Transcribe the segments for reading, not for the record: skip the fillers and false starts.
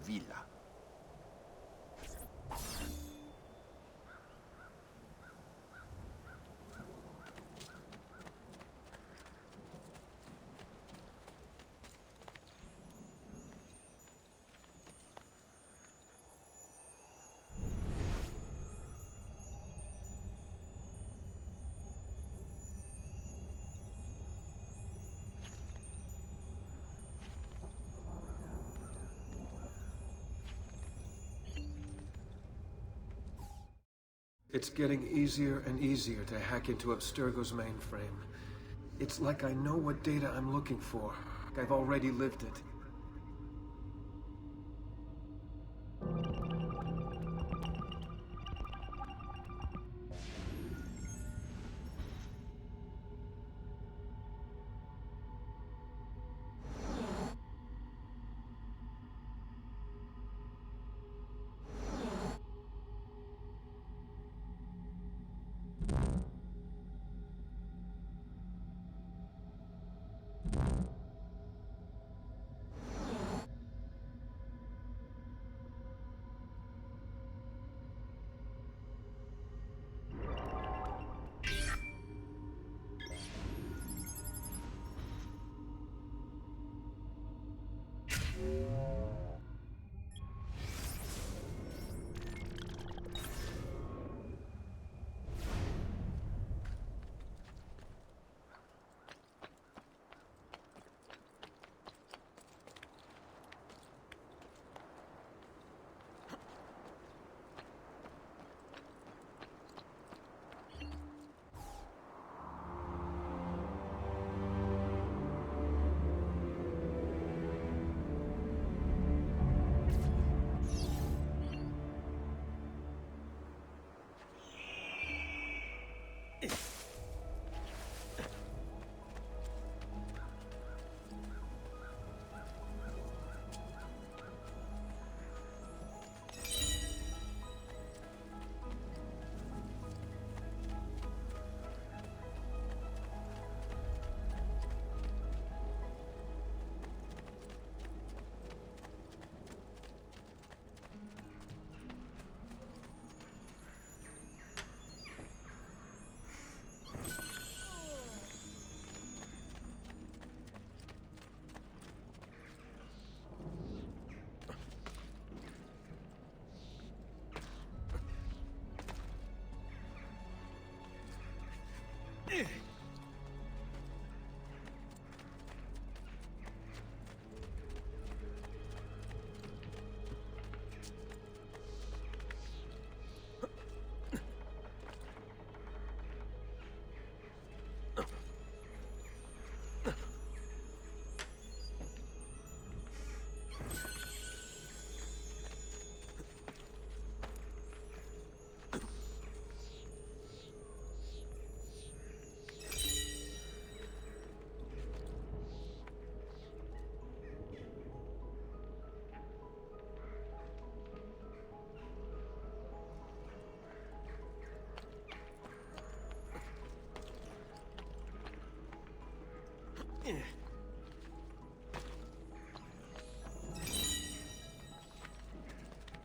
villa. It's getting easier and easier to hack into Abstergo's mainframe. It's like I know what data I'm looking for. I've already lived it.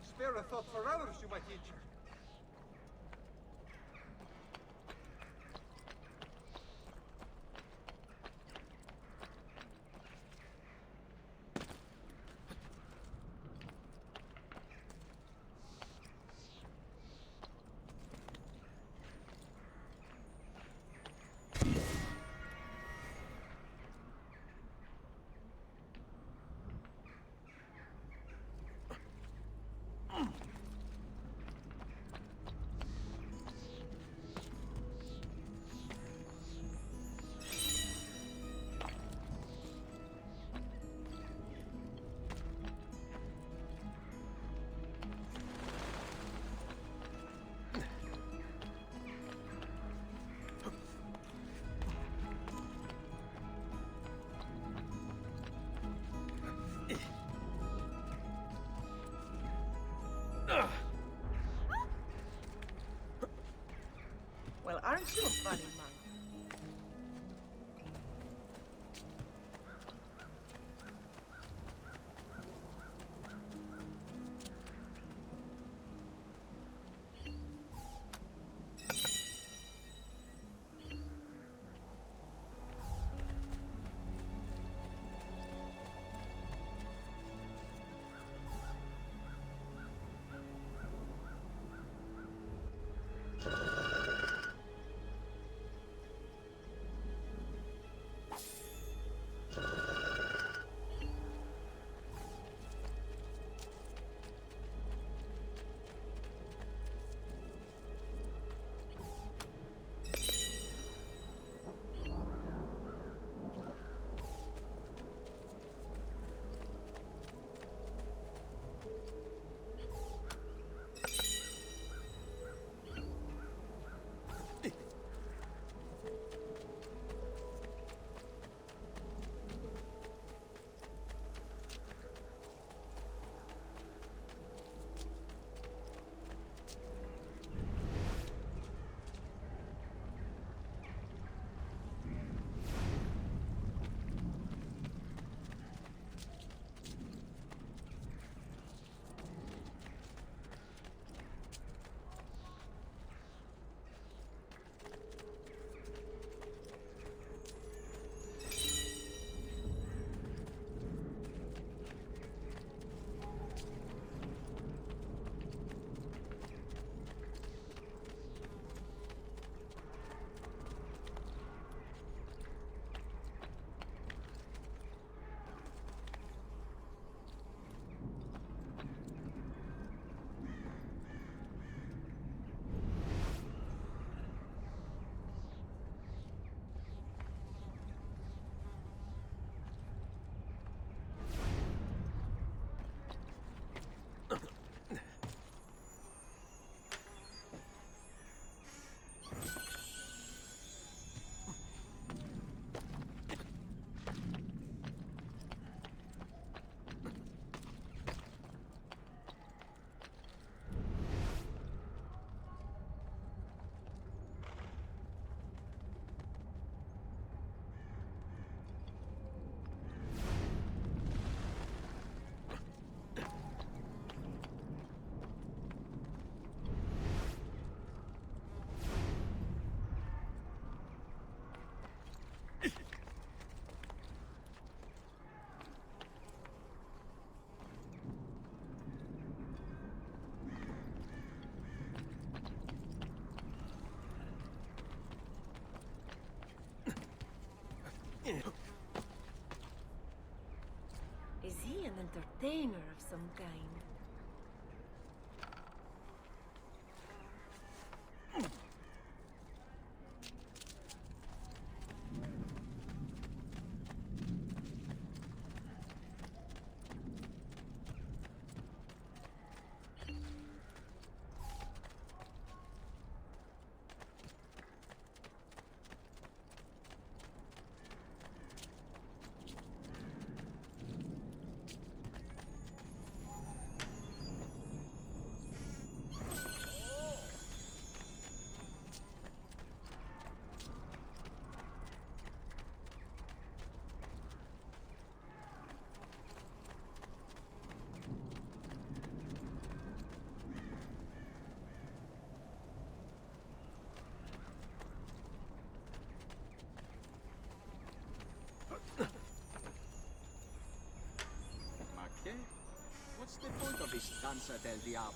Spare a thought for others, you my teacher. Well, aren't you a funny monk? An entertainer of some kind. Okay. What's the point of this Danza del Diablo?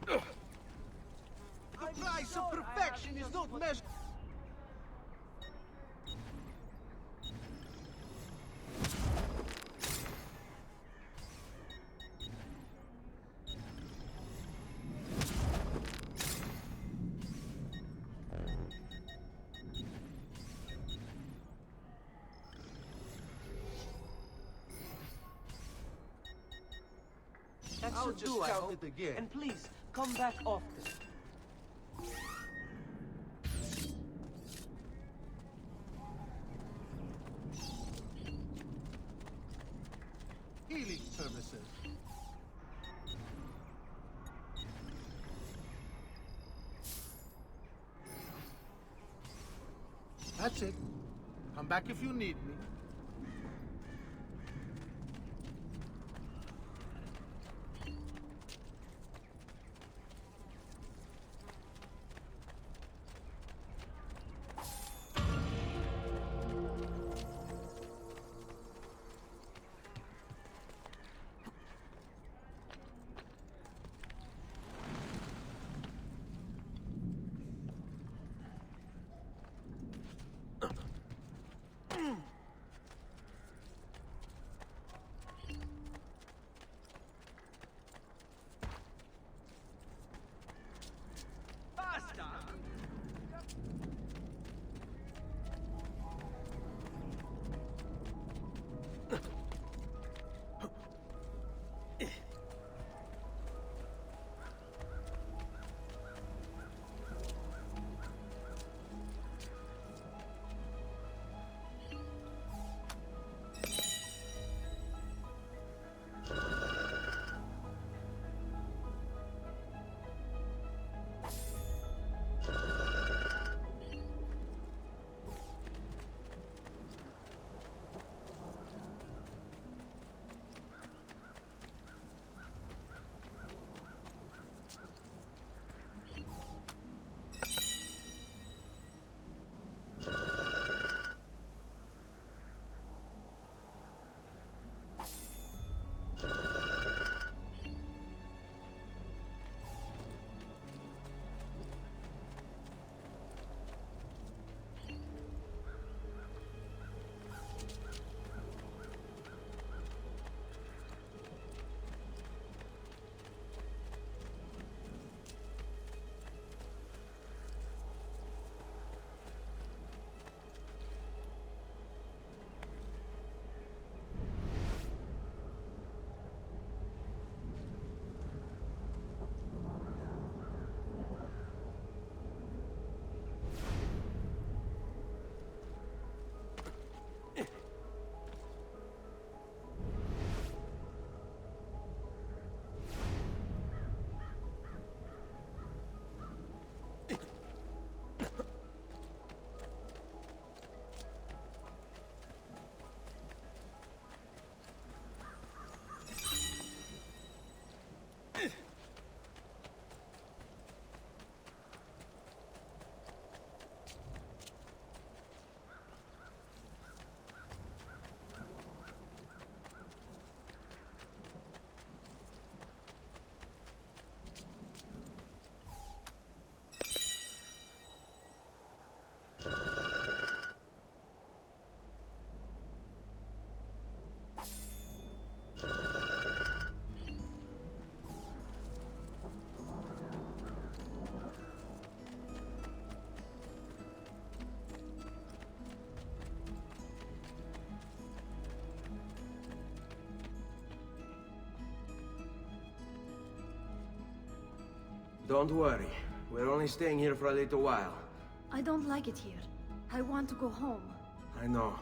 The price of perfection is not measured. That I'll should just do, I count hope. it again. And please, come back often. Healing services. That's it. Come back if you need me. Don't worry. We're only staying here for a little while. I don't like it here. I want to go home. I know.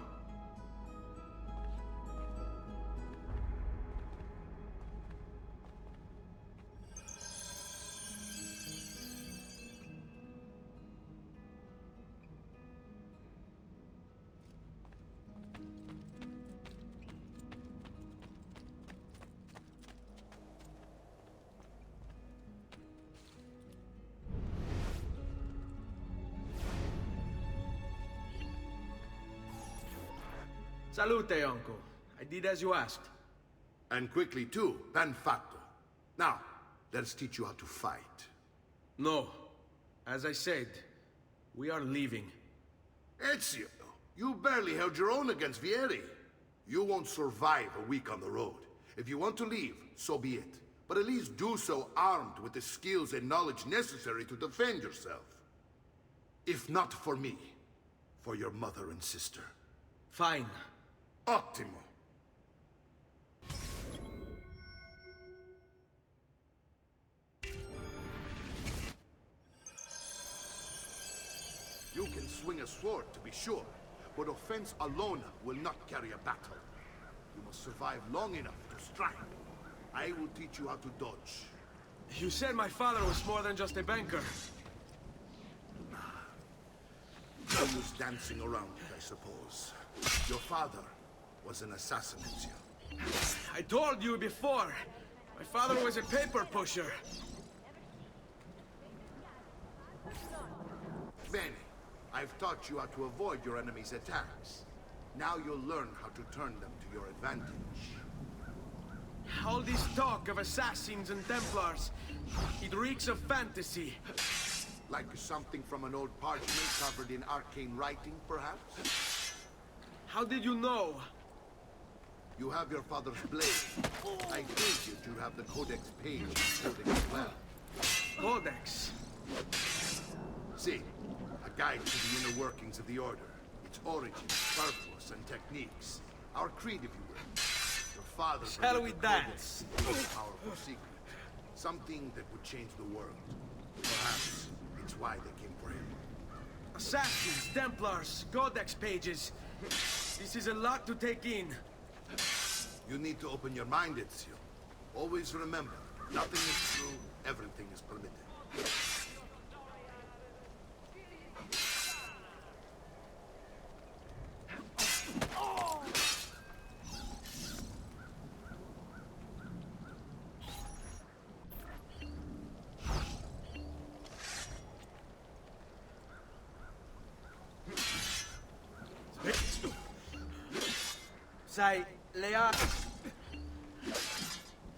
Salute, uncle. I did as you asked. And quickly too, ben fatto. Now, let's teach you how to fight. No. As I said, we are leaving. Ezio, you barely held your own against Vieri. You won't survive a week on the road. If you want to leave, so be it. But at least do so armed with the skills and knowledge necessary to defend yourself. If not for me, for your mother and sister. Fine. Ottimo. You can swing a sword, to be sure, but offense alone will not carry a battle. You must survive long enough to strike. I will teach you how to dodge. You said my father was more than just a banker. No use dancing around it, I suppose. Your father was an assassin, Ezio. I told you before. My father was a paper pusher. Bene. I've taught you how to avoid your enemy's attacks. Now you'll learn how to turn them to your advantage. All this talk of assassins and Templars, it reeks of fantasy. Like something from an old parchment covered in arcane writing, perhaps? How did you know? You have your father's blade. I figured you have the Codex page included as well. Codex? See, a guide to the inner workings of the Order. Its origins, purpose, and techniques. Our creed, if you will. Your father... Shall we dance? A powerful secret. Something that would change the world. Perhaps it's why they came for him. Assassins, Templars, Codex pages. This is a lot to take in. You need to open your mind, Ezio. Always remember, nothing is true, everything is permitted. Sai, Lea...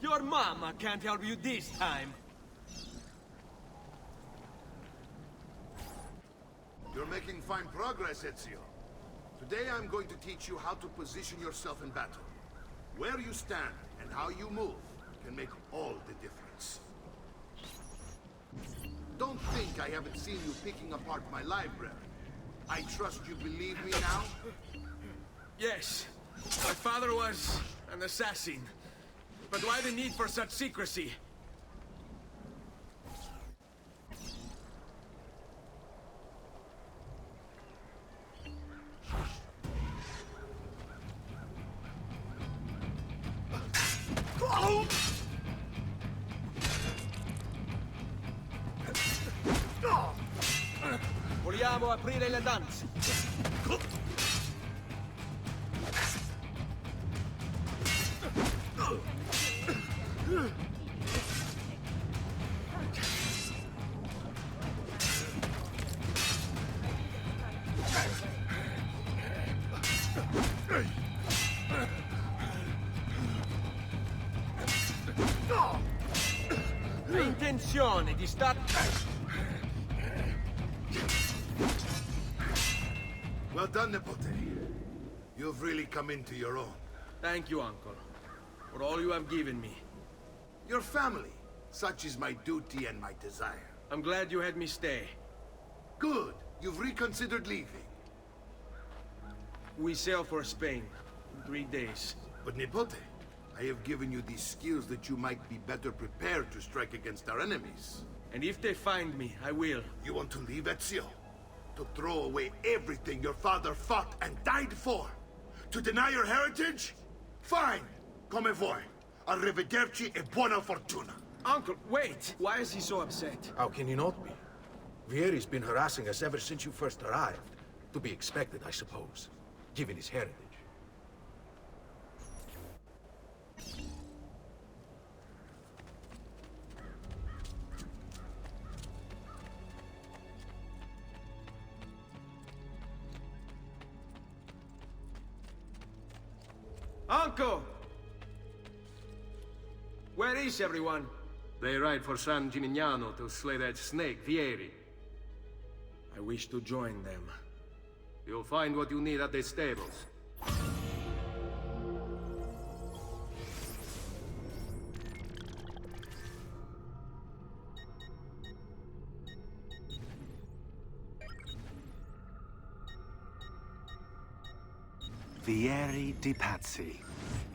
Your mama can't help you this time. You're making fine progress, Ezio. Today I'm going to teach you how to position yourself in battle. Where you stand and how you move can make all the difference. Don't think I haven't seen you picking apart my library. I trust you believe me now? Yes. My father was an assassin. But why the need for such secrecy? Vogliamo aprire le danze. Hai intenzione di Well done, Nipote. You've really come into your own. Thank you, Uncle, for all you have given me. Your family. Such is my duty and my desire. I'm glad you had me stay. Good. You've reconsidered leaving. We sail for Spain in 3 days. But Nipote, I have given you these skills that you might be better prepared to strike against our enemies. And if they find me, I will. You want to leave, Ezio? To throw away everything your father fought and died for? To deny your heritage? Fine! Come vuoi. Arrivederci e buona fortuna. Uncle, wait! Why is he so upset? How can you not be? Vieri's been harassing us ever since you first arrived. To be expected, I suppose, given his heritage. Uncle! Where is everyone? They ride for San Gimignano to slay that snake, Vieri. I wish to join them. You'll find what you need at the stables. Vieri di Pazzi,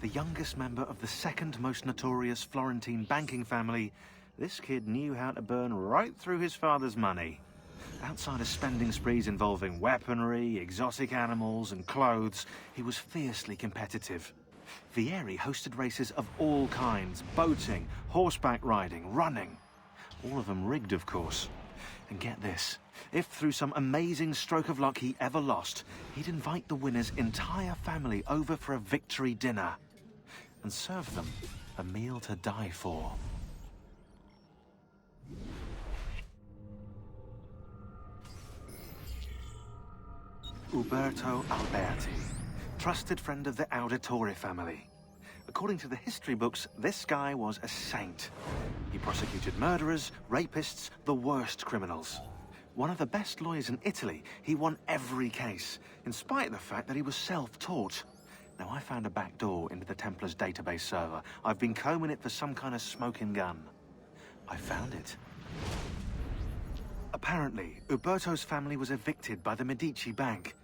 the youngest member of the second most notorious Florentine banking family, this kid knew how to burn right through his father's money. Outside of spending sprees involving weaponry, exotic animals, and clothes, he was fiercely competitive. Vieri hosted races of all kinds: boating, horseback riding, running. All of them rigged, of course. And get this, if through some amazing stroke of luck he ever lost, he'd invite the winner's entire family over for a victory dinner and serve them a meal to die for. Uberto Alberti, trusted friend of the Auditore family. According to the history books, this guy was a saint. He prosecuted murderers, rapists, the worst criminals. One of the best lawyers in Italy, he won every case, in spite of the fact that he was self-taught. Now, I found a back door into the Templars' database server. I've been combing it for some kind of smoking gun. I found it. Apparently, Uberto's family was evicted by the Medici Bank.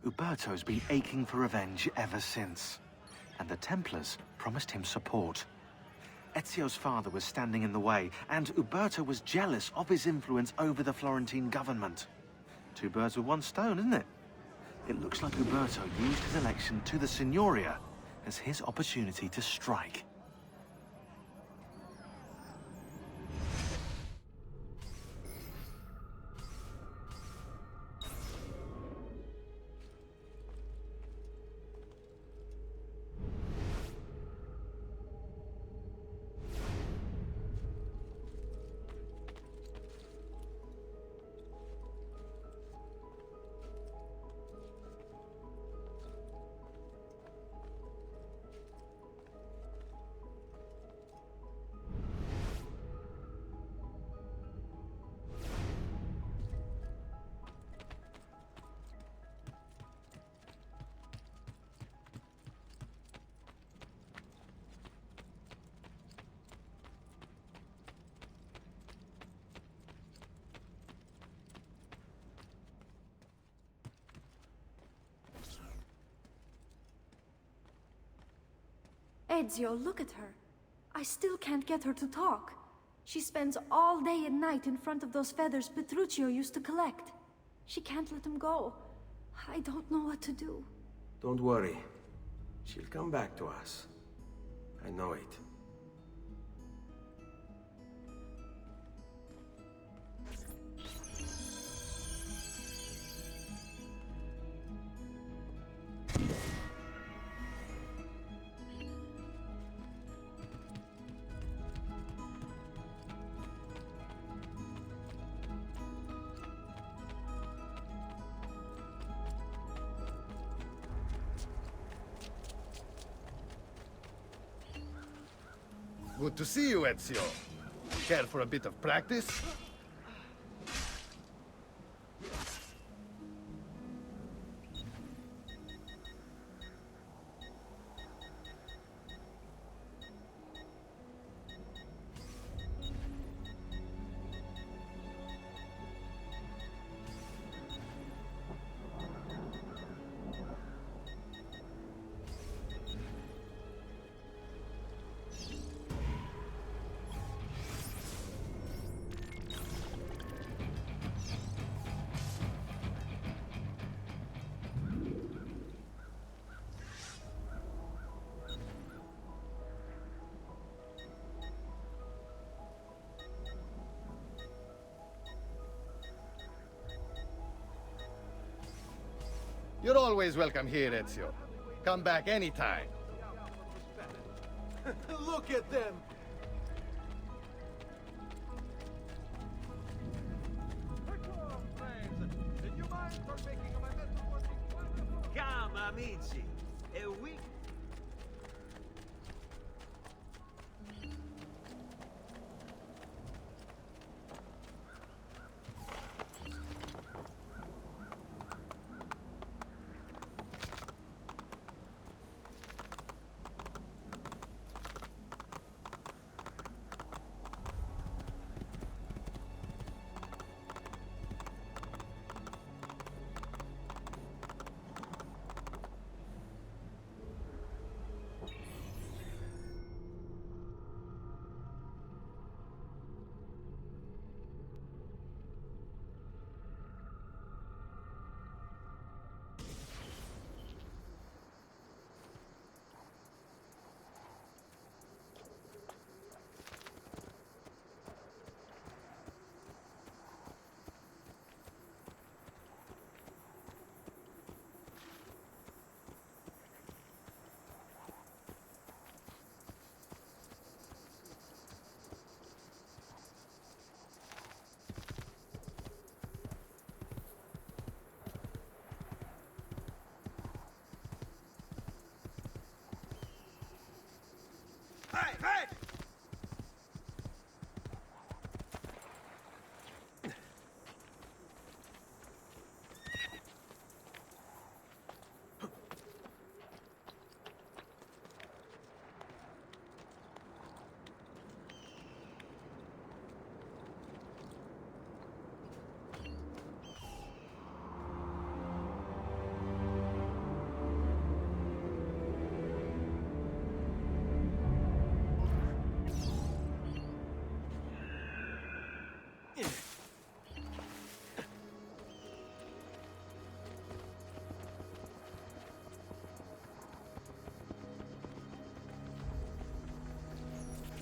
Uberto's been aching for revenge ever since. And the Templars promised him support. Ezio's father was standing in the way, and Uberto was jealous of his influence over the Florentine government. Two birds with one stone, isn't it? It looks like Uberto used his election to the Signoria as his opportunity to strike. Ezio, look at her. I still can't get her to talk. She spends all day and night in front of those feathers Petruccio used to collect. She can't let them go. I don't know what to do. Don't worry. She'll come back to us. I know it. Good to see you, Ezio. Care for a bit of practice? You're always welcome here, Ezio. Come back anytime. Look at them! Come, amici. A week. Hey, hey!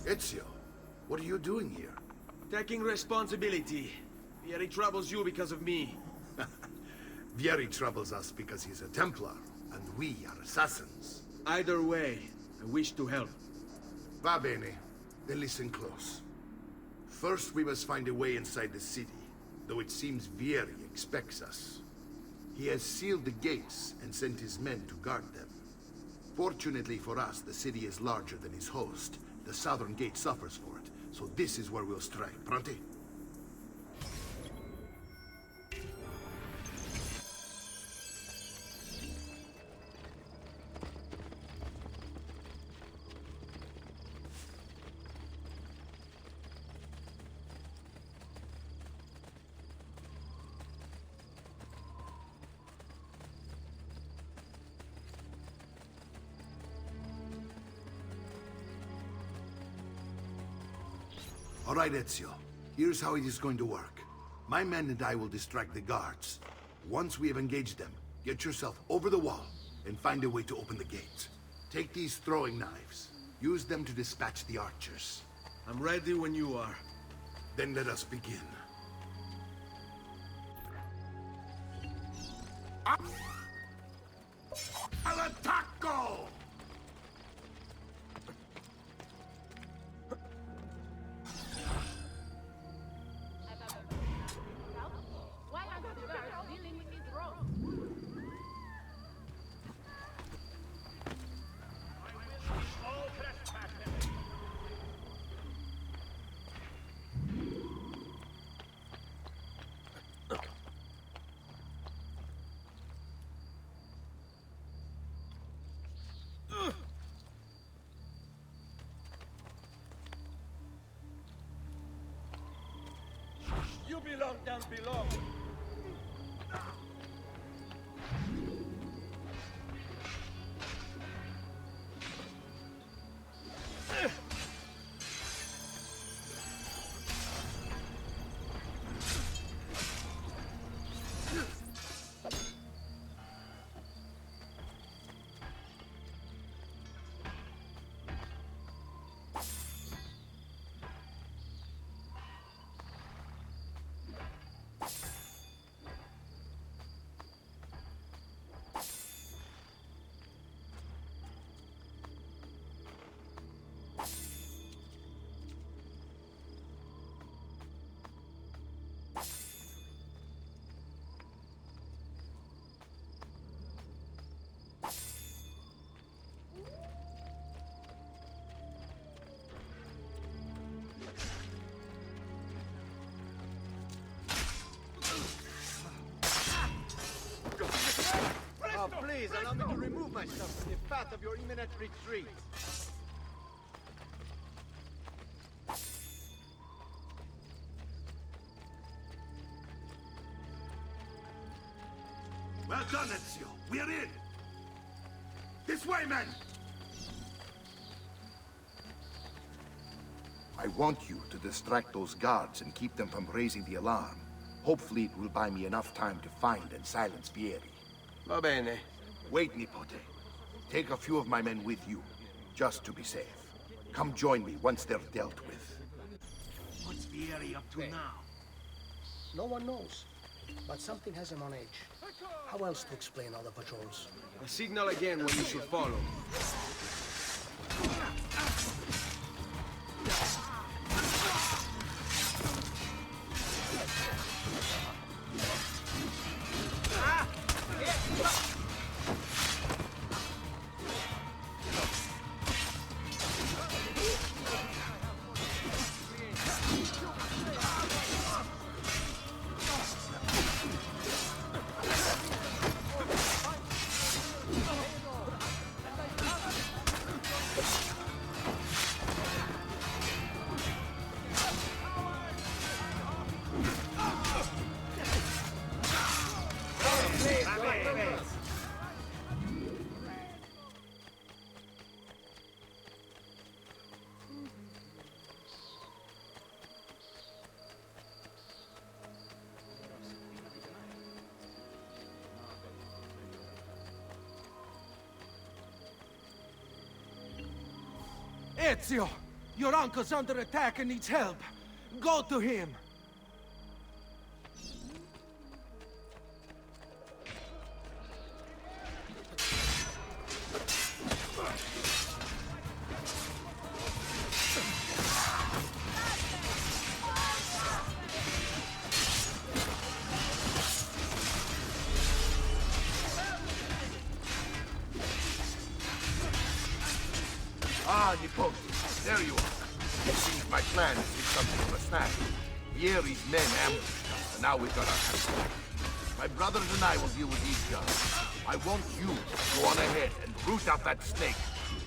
Ezio, what are you doing here? Taking responsibility. Vieri troubles you because of me. Vieri troubles us because he's a Templar, and we are assassins. Either way, I wish to help. Va bene. Then listen close. First, we must find a way inside the city, though it seems Vieri expects us. He has sealed the gates and sent his men to guard them. Fortunately for us, the city is larger than his host. The southern gate suffers for it, so this is where we'll strike. Pronti? All right, Ezio. Here's how it is going to work. My men and I will distract the guards. Once we have engaged them, get yourself over the wall and find a way to open the gate. Take these throwing knives. Use them to dispatch the archers. I'm ready when you are. Then let us begin. All'attacco! Why are the guards dealing with these rogues? You belong down below. Please allow me to remove myself from the path of your imminent retreat. Well done, Ezio. We're in. This way, men! I want you to distract those guards and keep them from raising the alarm. Hopefully it will buy me enough time to find and silence Vieri. Va bene. Wait, Nipote. Take a few of my men with you, just to be safe. Come join me once they're dealt with. What's Vieri up to now? No one knows, but something has him on edge. How else to explain all the patrols? A signal again when you should follow. Ezio! Your uncle's under attack and needs help. Go to him! Ah, Nipote, there you are. It seems my plan is something of a snap. Vieri's men ambushed us, and now we've got our hands back. My brothers and I will deal with these guys. I want you to go on ahead and root out that snake.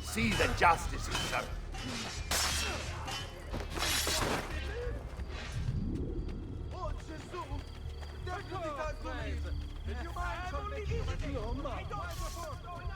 See that justice is served. Oh, Gesù! Definitely time to leave! Would you mind convicting me? I don't support going on!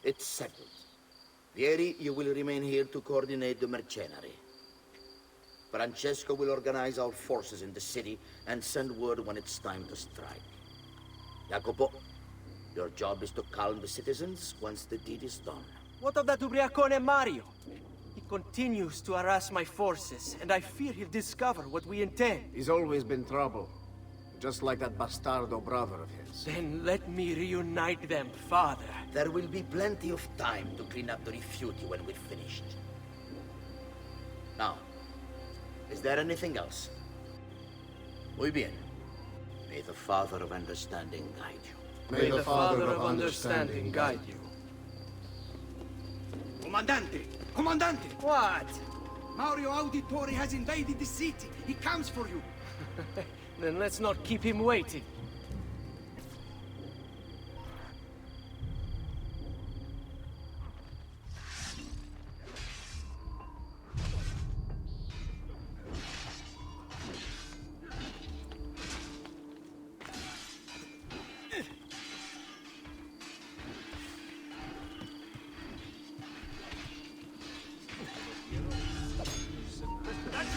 It's settled. Vieri, you will remain here to coordinate the mercenary. Francesco will organize our forces in the city and send word when it's time to strike. Jacopo, your job is to calm the citizens once the deed is done. What of that ubriacone Mario? He continues to harass my forces, and I fear he'll discover what we intend. He's always been trouble. Just like that bastardo brother of his. Then let me reunite them, father. There will be plenty of time to clean up the rifiuti when we're finished. Now, is there anything else? Muy bien. May the Father of Understanding guide you. May the Father of Understanding guide you. Comandante! Comandante! What? Mario Auditore has invaded the city. He comes for you. Then let's not keep him waiting. That's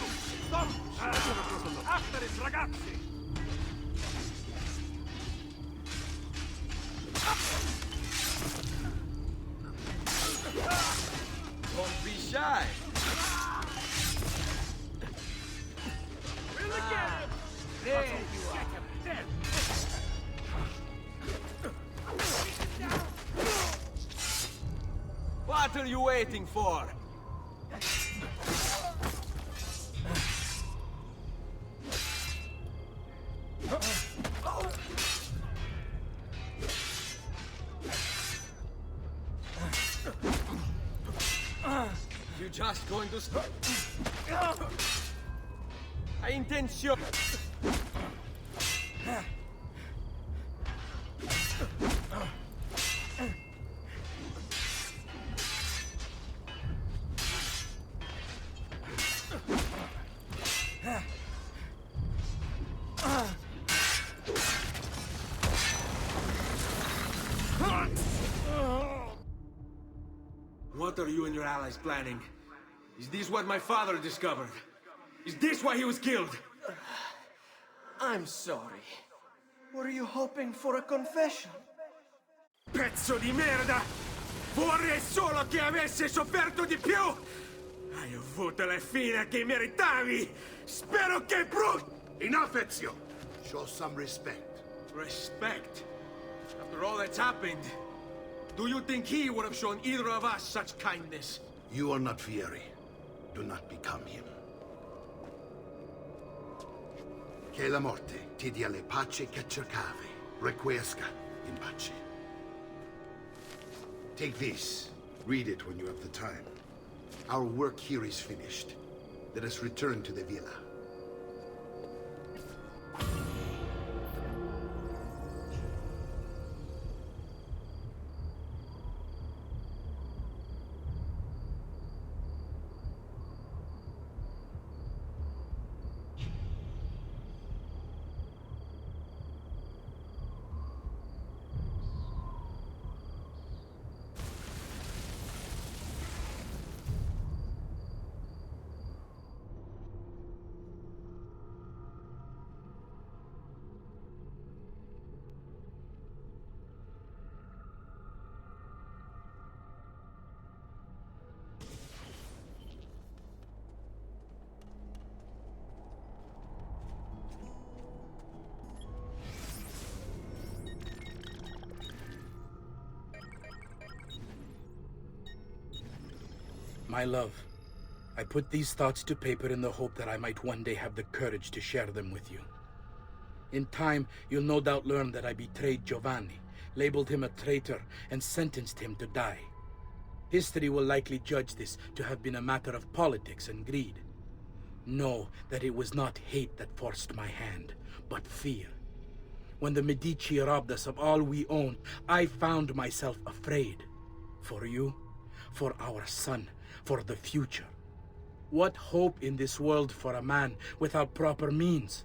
Don't be shy. We'll get him! There you are. What are you waiting for? You just going to stop? I intention. What are you and your allies planning? Is this what my father discovered? Is this why he was killed? I'm sorry. Were you hoping for a confession? Pezzo di merda! Vorrei solo che avesse sofferto di più! Hai avuto la fine che meritavi! Spero che brutto! Enough, Ezio! Show some respect. Respect? After all that's happened, do you think he would have shown either of us such kindness? You are not Fieri. Do not become him. Che la morte ti dia le pace che cercavi. Requiesca in pace. Take this. Read it when you have the time. Our work here is finished. Let us return to the villa. My love, I put these thoughts to paper in the hope that I might one day have the courage to share them with you. In time, you'll no doubt learn that I betrayed Giovanni, labeled him a traitor, and sentenced him to die. History will likely judge this to have been a matter of politics and greed. Know that it was not hate that forced my hand, but fear. When the Medici robbed us of all we owned, I found myself afraid. For you, for our son, for the future. What hope in this world for a man without proper means?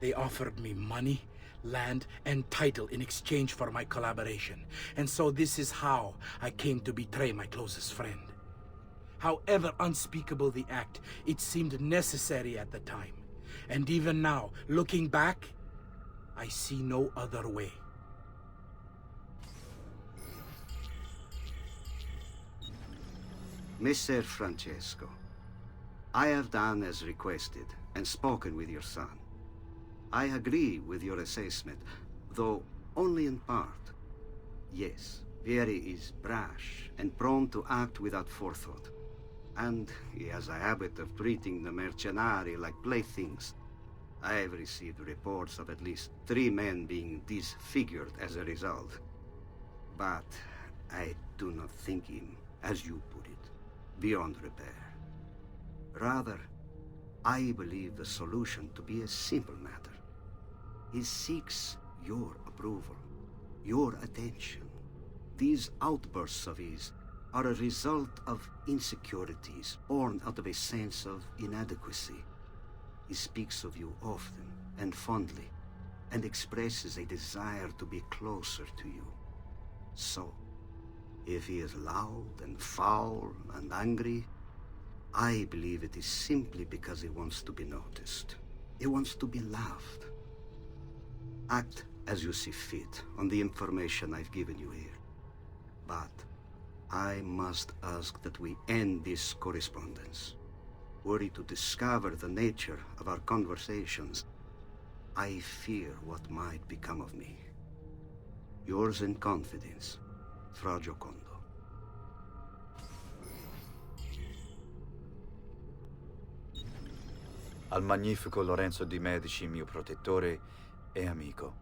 They offered me money, land, and title in exchange for my collaboration. And so this is how I came to betray my closest friend. However unspeakable the act, it seemed necessary at the time. And even now, looking back, I see no other way. Messer Francesco, I have done as requested and spoken with your son. I agree with your assessment, though only in part. Yes, Vieri is brash and prone to act without forethought. And he has a habit of treating the mercenari like playthings. I have received reports of at least 3 men being disfigured as a result. But I do not think him, as you put it, beyond repair. Rather, I believe the solution to be a simple matter. He seeks your approval, your attention. These outbursts of his are a result of insecurities born out of a sense of inadequacy. He speaks of you often and fondly, and expresses a desire to be closer to you. So, if he is loud and foul and angry, I believe it is simply because he wants to be noticed. He wants to be loved. Act as you see fit on the information I've given you here. But I must ask that we end this correspondence. Were he to discover the nature of our conversations, I fear what might become of me. Yours in confidence, Fra Giocondo. Al magnifico Lorenzo di Medici, mio protettore e amico.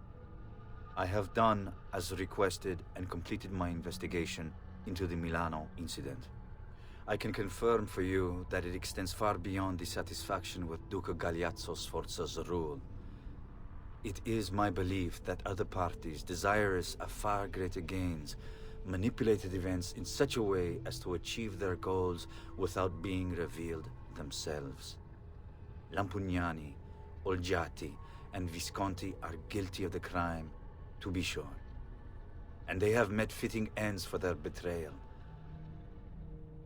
I have done as requested and completed my investigation into the Milano incident. I can confirm for you that it extends far beyond dissatisfaction with Duca Galeazzo Sforza's rule. It is my belief that other parties, desirous of far greater gains, manipulated events in such a way as to achieve their goals without being revealed themselves. Lampugnani, Olgiati, and Visconti are guilty of the crime, to be sure. And they have met fitting ends for their betrayal.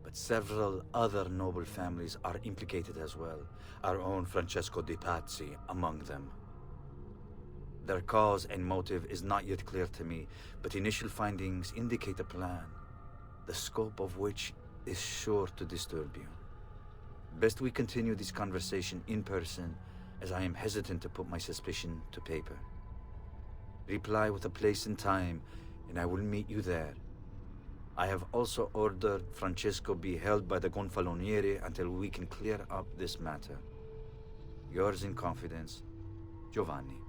But several other noble families are implicated as well, our own Francesco de' Pazzi among them. Their cause and motive is not yet clear to me, but initial findings indicate a plan, the scope of which is sure to disturb you. Best we continue this conversation in person, as I am hesitant to put my suspicion to paper. Reply with a place and time, and I will meet you there. I have also ordered Francesco be held by the Gonfaloniere until we can clear up this matter. Yours in confidence, Giovanni.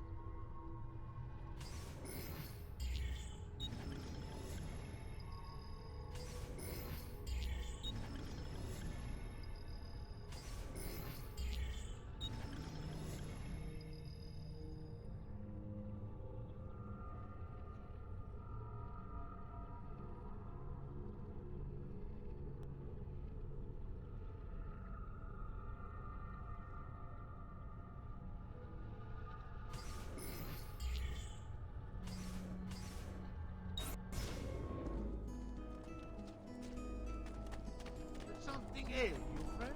Something ail you, friend?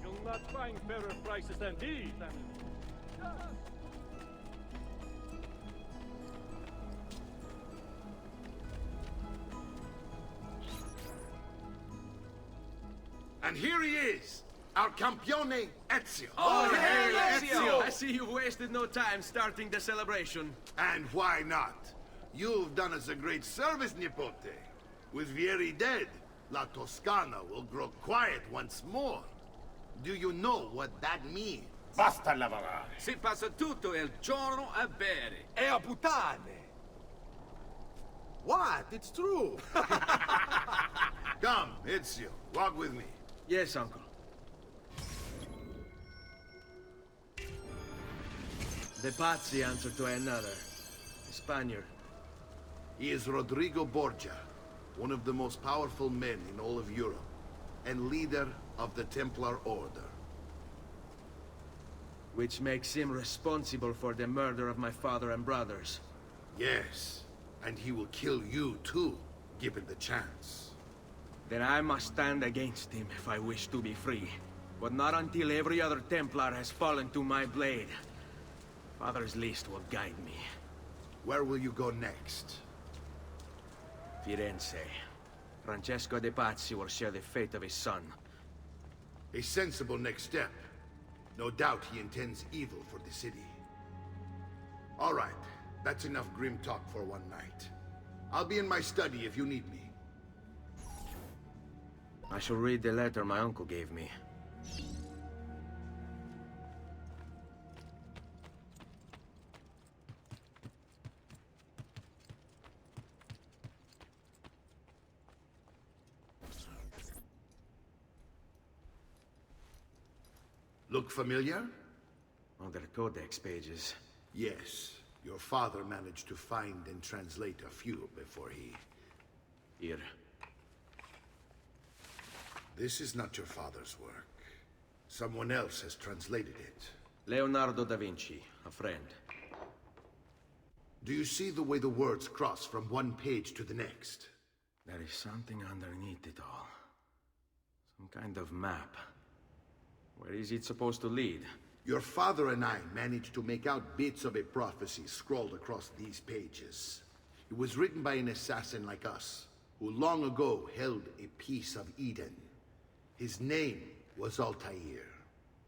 You'll not find fairer prices than these, And here he is, our campione Ezio. Oh, hey, Ezio! I see you wasted no time starting the celebration. And why not? You've done us a great service, Nipote. With Vieri dead, La Toscana will grow quiet once more. Do you know what that means? Basta lavorare. Si passa tutto il giorno a bere. E a puttane! What? It's true! Come, Ezio, walk with me. Yes, uncle. The Pazzi answer to another. A Spaniard. He is Rodrigo Borgia, one of the most powerful men in all of Europe, and leader of the Templar Order. Which makes him responsible for the murder of my father and brothers. Yes, and he will kill you too, given the chance. Then I must stand against him if I wish to be free. But not until every other Templar has fallen to my blade. Father's list will guide me. Where will you go next? Firenze. Francesco de' Pazzi will share the fate of his son. A sensible next step. No doubt he intends evil for the city. All right, that's enough grim talk for one night. I'll be in my study if you need me. I shall read the letter my uncle gave me. Look familiar? Other codex pages. Yes. Your father managed to find and translate a few before he... Here. This is not your father's work. Someone else has translated it. Leonardo da Vinci, a friend. Do you see the way the words cross from one page to the next? There is something underneath it all. Some kind of map. Where is it supposed to lead? Your father and I managed to make out bits of a prophecy scrawled across these pages. It was written by an assassin like us, who long ago held a piece of Eden. His name was Altair.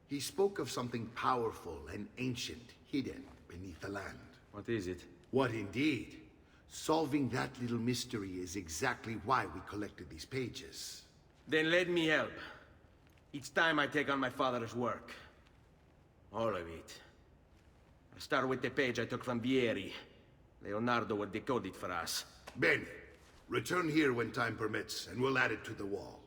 He spoke of something powerful and ancient hidden beneath the land. What is it? What indeed? Solving that little mystery is exactly why we collected these pages. Then let me help. Each time I take on my father's work. All of it. I start with the page I took from Vieri. Leonardo will decode it for us. Bene. Return here when time permits, and we'll add it to the wall.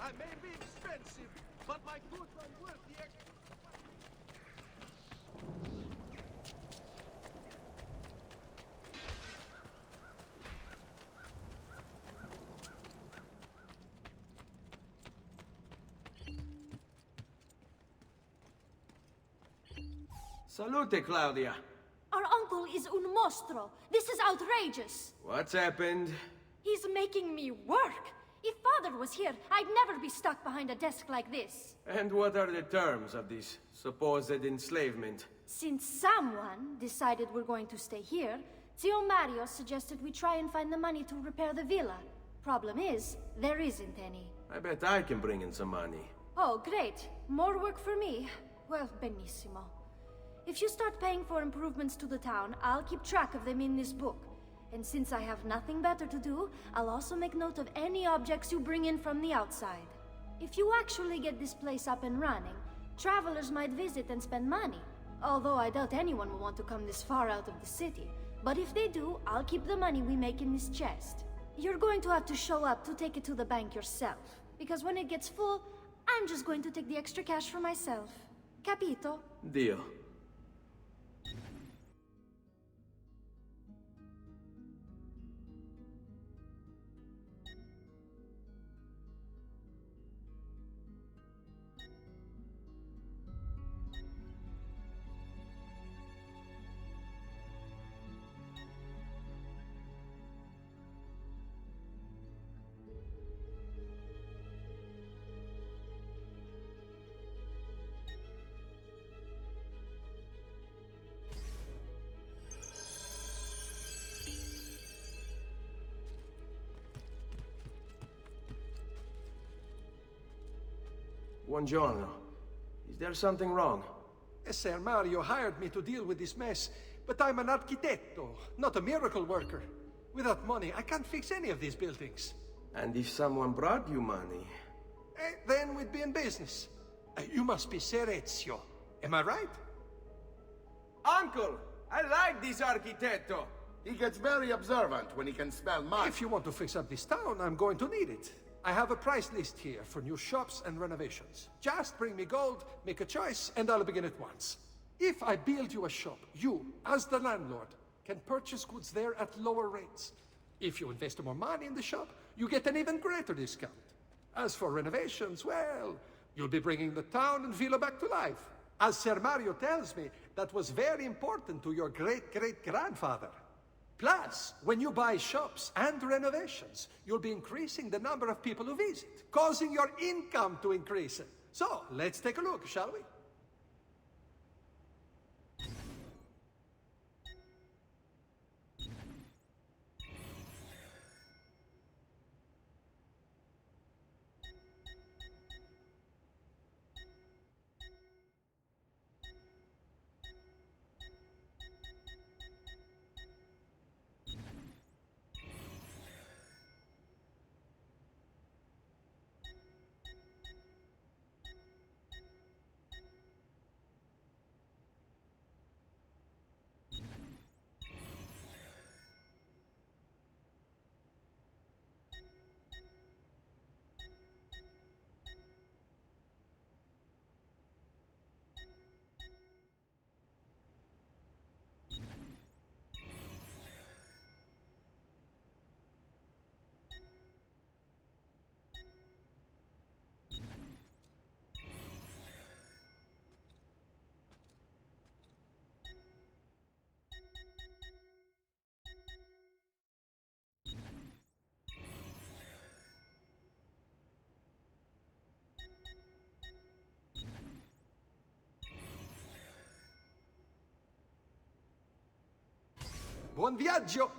I may be expensive, but my goods are worth the extra. Salute, Claudia. Our uncle is un mostro. This is outrageous. What's happened? He's making me work. If Father was here, I'd never be stuck behind a desk like this. And what are the terms of this supposed enslavement? Since someone decided we're going to stay here, Zio Mario suggested we try and find the money to repair the villa. Problem is, there isn't any. I bet I can bring in some money. Oh, great. More work for me. Well, benissimo. If you start paying for improvements to the town, I'll keep track of them in this book. And since I have nothing better to do, I'll also make note of any objects you bring in from the outside. If you actually get this place up and running, travelers might visit and spend money. Although I doubt anyone will want to come this far out of the city. But if they do, I'll keep the money we make in this chest. You're going to have to show up to take it to the bank yourself. Because when it gets full, I'm just going to take the extra cash for myself. Capito? Deal. Buongiorno. Is there something wrong? Ser Mario hired me to deal with this mess, but I'm an architetto, not a miracle worker. Without money, I can't fix any of these buildings. And if someone brought you money? Then we'd be in business. You must be Ser Ezio. Am I right? Uncle! I like this architetto! He gets very observant when he can smell mud. If you want to fix up this town, I'm going to need it. I have a price list here for new shops and renovations. Just bring me gold, make a choice, and I'll begin at once. If I build you a shop, you, as the landlord, can purchase goods there at lower rates. If you invest more money in the shop, you get an even greater discount. As for renovations, well, you'll be bringing the town and villa back to life. As Ser Mario tells me, that was very important to your great-great-grandfather. Plus, when you buy shops and renovations, you'll be increasing the number of people who visit, causing your income to increase. So, let's take a look, shall we? Buon viaggio!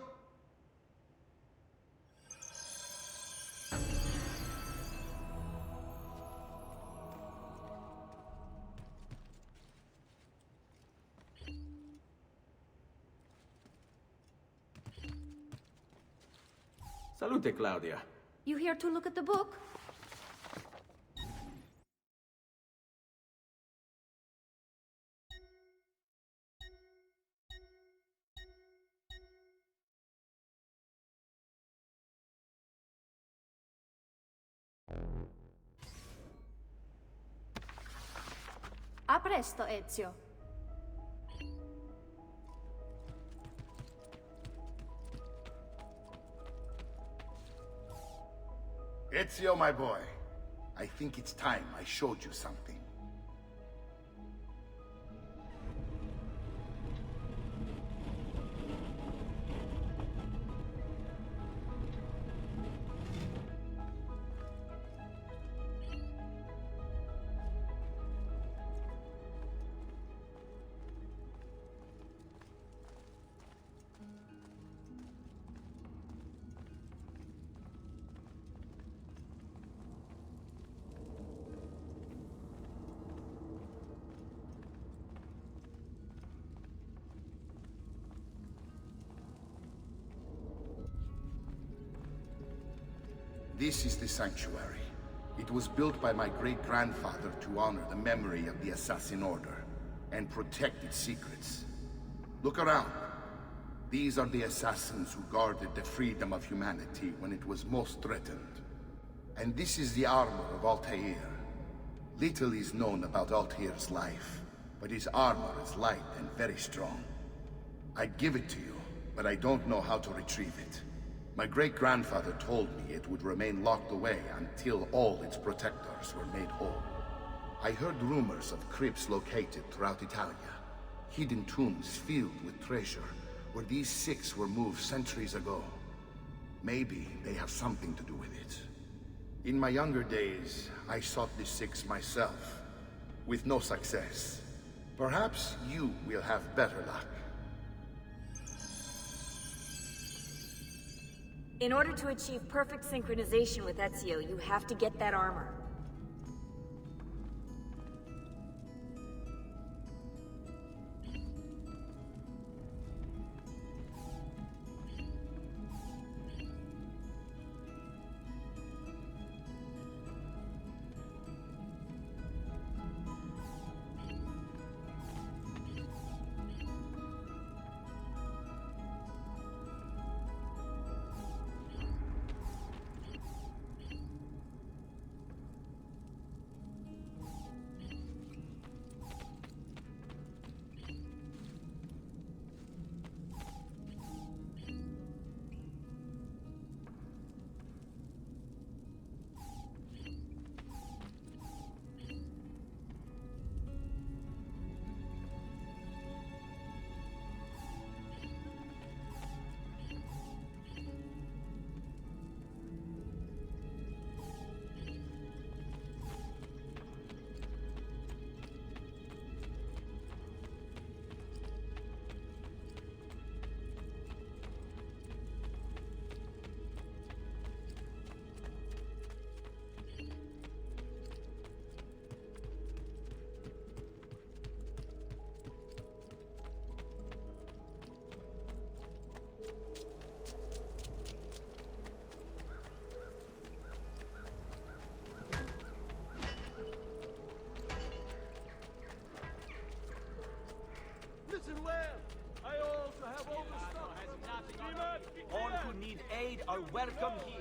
Salute, Claudia. You here to look at the book? A presto, Ezio. Ezio, my boy, I think it's time I showed you something. This is the sanctuary. It was built by my great-grandfather to honor the memory of the Assassin Order and protect its secrets. Look around. These are the assassins who guarded the freedom of humanity when it was most threatened. And this is the armor of Altair. Little is known about Altair's life, but his armor is light and very strong. I'd give it to you, but I don't know how to retrieve it. My great-grandfather told me it would remain locked away until all its protectors were made whole. I heard rumors of crypts located throughout Italia, hidden tombs filled with treasure, where these six were moved centuries ago. Maybe they have something to do with it. In my younger days, I sought the six myself, with no success. Perhaps you will have better luck. In order to achieve perfect synchronization with Ezio, you have to get that armor. Listen well. I also have overstock. All who need aid are welcome here.